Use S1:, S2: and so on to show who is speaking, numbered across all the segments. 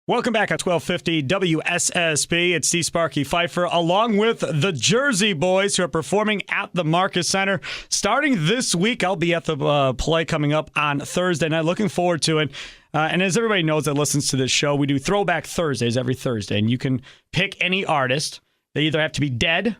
S1: Welcome back at 1250 WSSP. It's Steve Sparky Pfeiffer, along with the Jersey Boys, who are performing at the Marcus Center starting this week. I'll be at the play coming up on Thursday night. Looking forward to it. And as everybody knows that listens to this show, we do Throwback Thursdays every Thursday. And you can pick any artist. They either have to be dead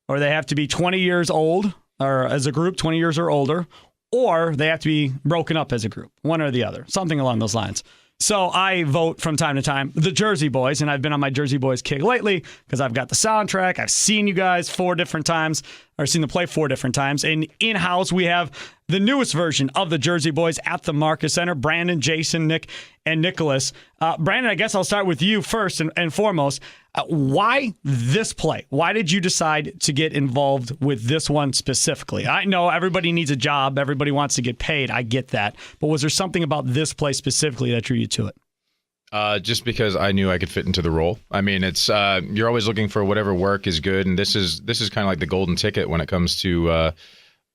S1: or they have to be 20 years old, or as a group, 20 years or older, or they have to be broken up as a group, one or the other, something along those lines. So I vote from time to time the Jersey Boys, and I've been on my Jersey Boys kick lately because I've got the soundtrack. I've seen you guys 4 different times, or seen them play 4 different times. And in-house, we have the newest version of the Jersey Boys at the Marcus Center, Brandon, Jason, Nick, and Nicolas. Brandon, I guess I'll start with you first and foremost. Why this play? Why did you decide to get involved with this one specifically? I know everybody needs a job. Everybody wants to get paid. I get that. But was there something about this play specifically that drew you to it?
S2: Just because I knew I could fit into the role. I mean, it's you're always looking for whatever work is good, and this is kind of like the golden ticket when it comes to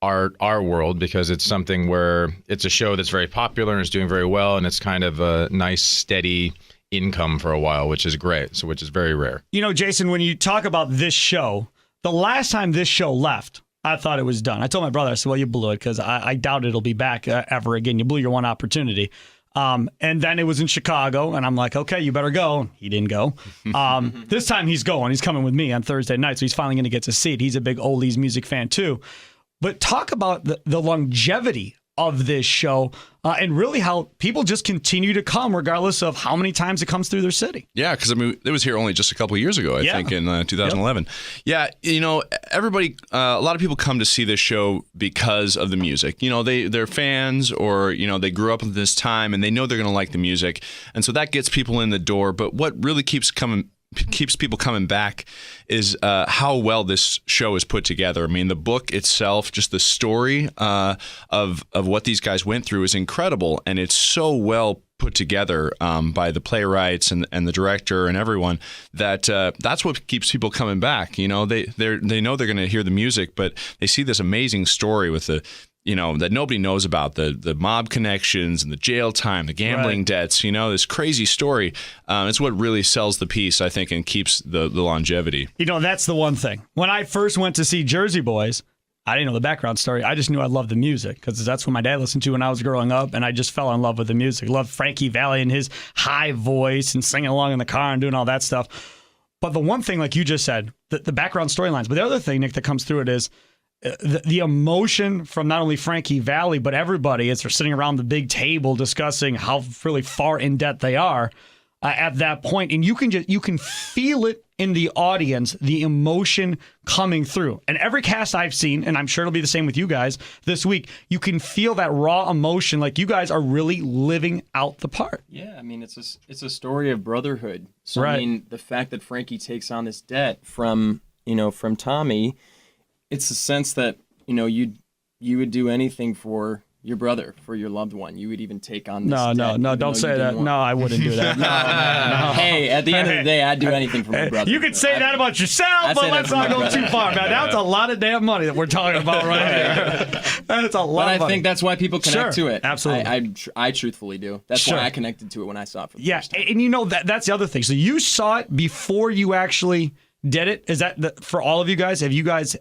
S2: our world, because it's something where it's a show that's very popular and is doing very well, and it's kind of a nice, steady income for a while, which is great. So, which is very rare. You know,
S1: Jason, when you talk about this show, the last time this show left, I thought it was done. I told my brother, I said, well, you blew it, because I doubt it'll be back ever again. You blew your one opportunity. And then it was in Chicago, and I'm like, okay, you better go. He didn't go. This time he's going. He's coming with me on Thursday night, so he's finally going to get to see it. He's a big oldies music fan, too. But talk about the longevity of this show, and really how people just continue to come regardless of how many times it comes through their city.
S3: Yeah, because I mean, it was here only just a couple of years ago, I think, in 2011. Yep. Yeah, you know, everybody, a lot of people come to see this show because of the music. You know, they're fans, or, you know, they grew up at this time and they know they're going to like the music. And so that gets people in the door. But what really keeps people coming back is how well this show is put together. I mean, the book itself, just the story of what these guys went through is incredible, and it's so well put together by the playwrights and the director and everyone that that's what keeps people coming back. You know, they know they're going to hear the music, but they see this amazing story with the, you know, that nobody knows about, the mob connections and the jail time, the gambling debts, you know, this crazy story. It's what really sells the piece, I think, and keeps the longevity.
S1: You know, that's the one thing. When I first went to see Jersey Boys, I didn't know the background story. I just knew I loved the music, because that's what my dad listened to when I was growing up, and I just fell in love with the music. Loved Frankie Valli and his high voice and singing along in the car and doing all that stuff. But the one thing, like you just said, the background storylines. But the other thing, Nick, that comes through it is the emotion from not only Frankie Valli, but everybody as they're sitting around the big table discussing how really far in debt they are at that point. And you can feel it in the audience, the emotion coming through. And every cast I've seen, and I'm sure it'll be the same with you guys this week, you can feel that raw emotion, like you guys are really living out the part.
S4: Yeah, I mean, it's a story of brotherhood. So I mean, the fact that Frankie takes on this debt from Tommy, it's a sense that, you know, you would do anything for your brother, for your loved one. You would even take on this debt.
S1: No, don't say that. No, I wouldn't do that. No.
S4: Hey, at the end of the day, I'd do anything for my brother.
S1: You could say that about yourself, but let's not go too far, man. That's a lot of damn money that we're talking about right here. That's a lot of money.
S4: But I think that's why people connect to it.
S1: Absolutely.
S4: I truthfully do. That's why I connected to it when I saw it for the first time.
S1: And you know, that's the other thing. So you saw it before you actually did it? Is that for all of you guys? Have you guys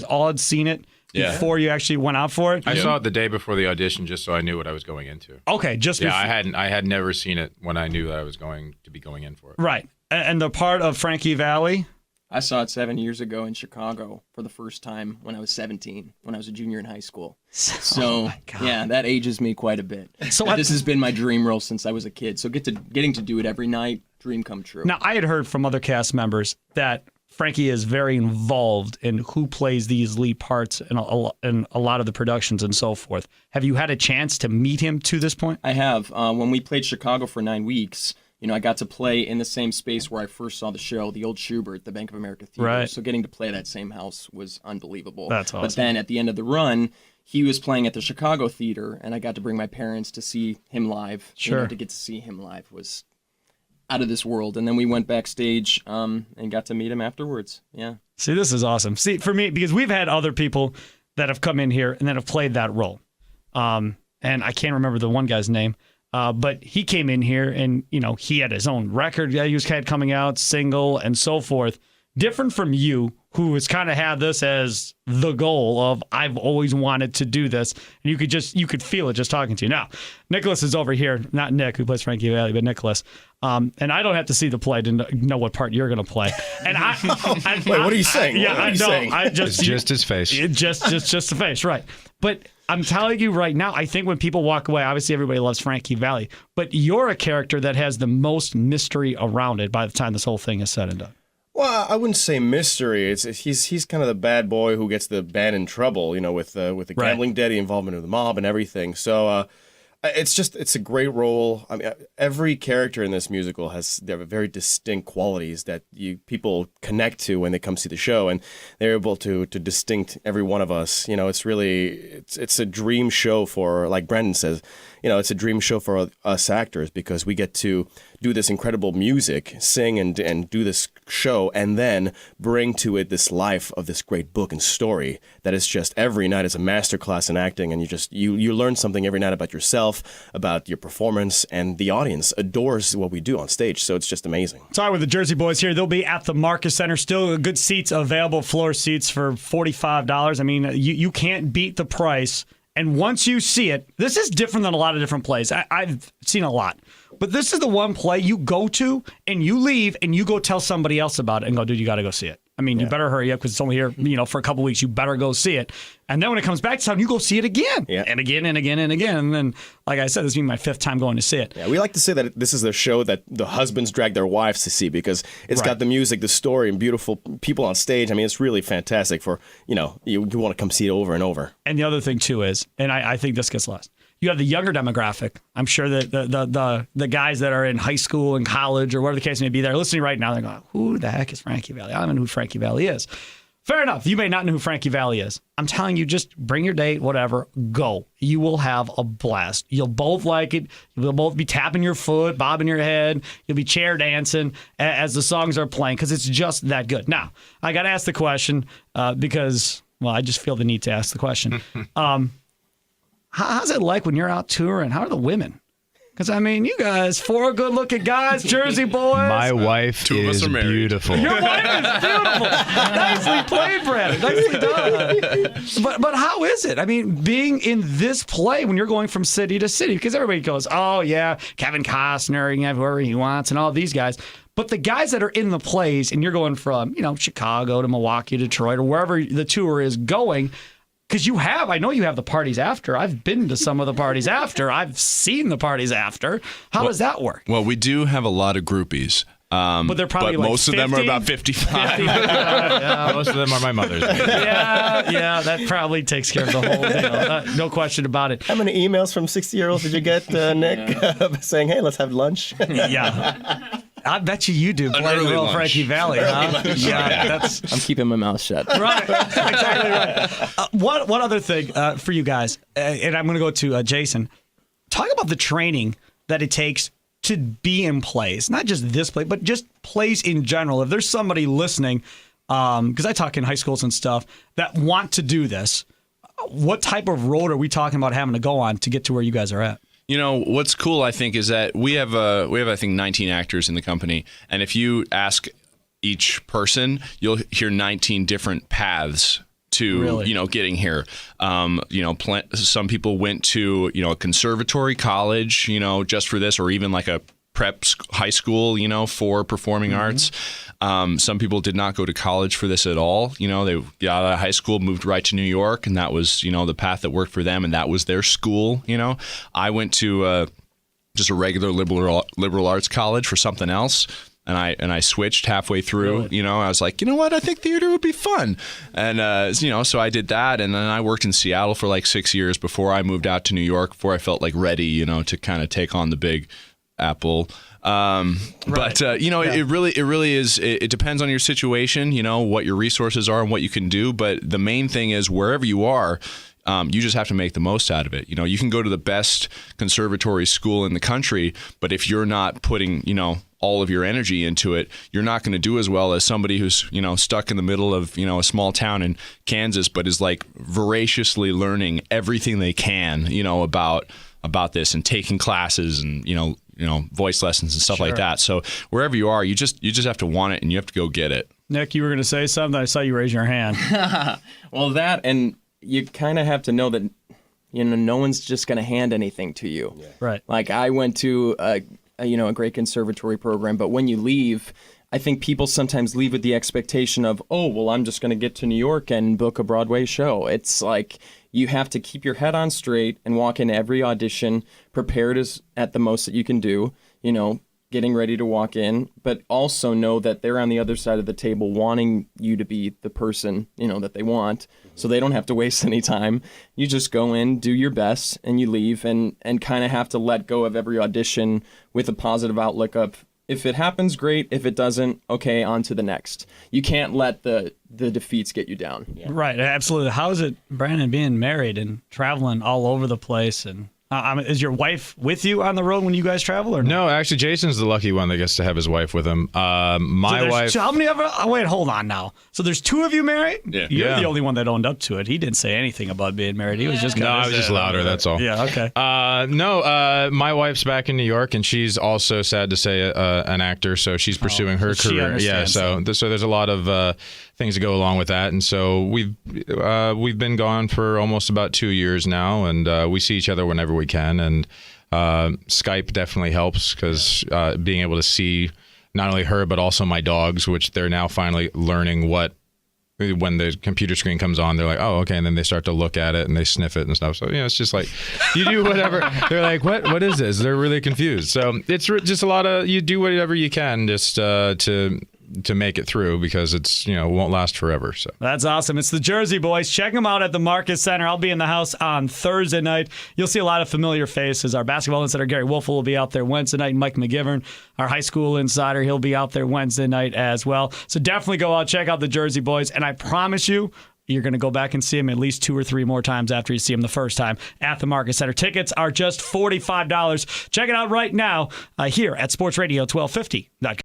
S1: all had seen it before you actually went out for it?
S2: I saw it the day before the audition, just so I knew what I was going into.
S1: Okay, before.
S2: I had never seen it when I knew that I was going to be going in for it.
S1: Right, and the part of Frankie Valli.
S4: I saw it 7 years ago in Chicago for the first time when I was 17, when I was a junior in high school. So, yeah, that ages me quite a bit. So this has been my dream role since I was a kid. So getting to do it every night, dream come true.
S1: Now, I had heard from other cast members that Frankie is very involved in who plays these lead parts in a lot of the productions and so forth. Have you had a chance to meet him to this point?
S4: I have. When we played Chicago for 9 weeks, you know, I got to play in the same space where I first saw the show, the old Schubert, the Bank of America Theater.
S1: Right.
S4: So getting to play that same house was unbelievable.
S1: That's awesome.
S4: But then at the end of the run, he was playing at the Chicago Theater, and I got to bring my parents to see him live.
S1: Sure.
S4: You know, to get to see him live was out of this world. And then we went backstage and got to meet him afterwards. Yeah.
S1: See, this is awesome. See, for me, because we've had other people that have come in here and that have played that role. And I can't remember the one guy's name. But he came in here and, he had his own record that he had coming out, single, and so forth. Different from you, who has kind of had this as the goal of, I've always wanted to do this. And you could feel it just talking to you. Now, Nicolas is over here, not Nick, who plays Frankie Valli, but Nicolas. And I don't have to see the play to know what part you're going to play. And
S5: Wait, what are you saying?
S1: Yeah, I know.
S2: It's just his face.
S1: Just the face, right. But I'm telling you right now, I think when people walk away, obviously everybody loves Frankie Valli, but you're a character that has the most mystery around it by the time this whole thing is said and done.
S5: Well, I wouldn't say mystery. He's kind of the bad boy who gets the band in trouble, with the gambling debt, the involvement of the mob, and everything. So it's a great role. I mean, every character in this musical they have very distinct qualities that people connect to when they come see the show, and they're able to distinct every one of us. It's a dream show for, like Brendan says, it's a dream show for us actors because we get to do this incredible music, sing and do this show, and then bring to it this life of this great book and story that is just every night is a masterclass in acting, and you learn something every night about yourself, about your performance, and the audience adores what we do on stage. So it's just amazing.
S1: Sorry, with the Jersey Boys here, they'll be at the Marcus Center. Still good seats available, floor seats for $45. I mean, you can't beat the price. And once you see it, this is different than a lot of different plays. I've seen a lot. But this is the one play you go to and you leave and you go tell somebody else about it and go, dude, you got to go see it. I mean, you better hurry up because it's only here, for a couple weeks. You better go see it. And then when it comes back to town, you go see it again and again and again and again. And then, like I said, this will be my 5th time going to see it.
S5: Yeah, we like to say that this is the show that the husbands drag their wives to see because it's got the music, the story, and beautiful people on stage. I mean, it's really fantastic for, you want to come see it over and over.
S1: And the other thing, too, is, and I think this gets lost, you have the younger demographic. I'm sure that the guys that are in high school and college or whatever the case may be, they're listening right now. They're going, who the heck is Frankie Valli? I don't know who Frankie Valli is. Fair enough. You may not know who Frankie Valli is. I'm telling you, just bring your date, whatever, go. You will have a blast. You'll both like it. You'll both be tapping your foot, bobbing your head. You'll be chair dancing as the songs are playing because it's just that good. Now, I got to ask the question because, I just feel the need to ask the question. How's it like when you're out touring? How are the women? Because, you guys, 4 good-looking guys, Jersey boys.
S2: My wife
S3: Two of us
S2: is
S3: are married.
S2: beautiful.
S1: Your wife is beautiful. Nicely played, Brad. Nicely done. But how is it? Being in this play when you're going from city to city, because everybody goes, oh, yeah, Kevin Costner, he can have whoever he wants, and all these guys. But the guys that are in the plays, and you're going from, Chicago to Milwaukee, Detroit, or wherever the tour is going, because I know you have the parties after. I've been to some of the parties after. I've seen the parties after. How does that work?
S3: Well, we do have a lot of groupies.
S1: But they're probably like
S3: most
S1: 50?
S3: of them are about 55.
S2: Yeah, most of them are my mother's.
S1: Yeah, that probably takes care of the whole deal. No question about it.
S5: How many emails from 60-years-olds did you get, Nick, saying, hey, let's have lunch?
S1: Yeah. I bet you do. Play the role Frankie Valli, huh?
S4: Yeah, I'm keeping my mouth shut.
S1: Right, exactly right. One other thing for you guys, and I'm going to go to Jason. Talk about the training that it takes to be in plays, not just this play, but just plays in general. If there's somebody listening, because I talk in high schools and stuff, that want to do this, what type of road are we talking about having to go on to get to where you guys are at?
S3: What's cool, I think, is that we have I think 19 actors in the company, and if you ask each person, you'll hear 19 different paths to getting here. Some people went to a conservatory college, just for this, or even like a prep high school, for performing arts. Some people did not go to college for this at all. They got out of high school, moved right to New York, and that was, the path that worked for them, and that was their school. I went to just a regular liberal arts college for something else. And I switched halfway through. Really? I was like, you know what? I think theater would be fun. And so I did that, and then I worked in Seattle for like 6 years before I moved out to New York. Before I felt like ready, to kind of take on the big apple. But it really is. It depends on your situation. What your resources are and what you can do. But the main thing is wherever you are. You just have to make the most out of it. You can go to the best conservatory school in the country, but if you're not putting, all of your energy into it, you're not going to do as well as somebody who's, stuck in the middle of, a small town in Kansas, but is like voraciously learning everything they can, about about this and taking classes and voice lessons and stuff like that. So wherever you are, you just have to want it and you have to go get it.
S1: Nick, you were going to say something. I saw you raise your hand.
S4: Well, that, and you kind of have to know that no one's just going to hand anything to you.
S1: Yeah. Right.
S4: Like I went to a great conservatory program, but when you leave, I think people sometimes leave with the expectation of, oh, well, I'm just going to get to New York and book a Broadway show. It's like you have to keep your head on straight and walk in every audition prepared at the most that you can do, getting ready to walk in, but also know that they're on the other side of the table wanting you to be the person, that they want, so they don't have to waste any time. You just go in, do your best, and you leave, and kind of have to let go of every audition with a positive outlook of, if it happens, great. If it doesn't, okay, on to the next. You can't let the defeats get you down.
S1: Yeah. Right, absolutely. How is it, Brandon, being married and traveling all over the place? And is your wife with you on the road when you guys travel, or
S2: no? Actually, Jason's the lucky one that gets to have his wife with him. My wife.
S1: How many ever? Oh, wait, hold on now. So there's two of you married?
S3: Yeah.
S1: You're the only one that owned up to it. He didn't say anything about being married. He was just
S2: no. I was just louder. That's all.
S1: Yeah. Okay.
S2: My wife's back in New York, and she's also, sad to say, an actor. So she's pursuing her career. Yeah. So there's a lot of things that go along with that, and so we've been gone for almost about 2 years now, and we see each other whenever we can, and Skype definitely helps because being able to see not only her but also my dogs, which they're now finally learning when the computer screen comes on, they're like, oh, okay, and then they start to look at it and they sniff it and stuff. So it's just like you do whatever. They're like, what is this? They're really confused. So it's just a lot of, you do whatever you can just to make it through, because it's won't last forever. So
S1: that's awesome. It's the Jersey Boys. Check them out at the Marcus Center. I'll be in the house on Thursday night. You'll see a lot of familiar faces. Our basketball insider Gary Wolf will be out there Wednesday night. Mike McGivern, our high school insider, he'll be out there Wednesday night as well. So definitely go out, check out the Jersey Boys, and I promise you're going to go back and see them at least 2 or 3 more times after you see them the first time at the Marcus Center. Tickets are just $45. Check it out right now here at SportsRadio 1250.com.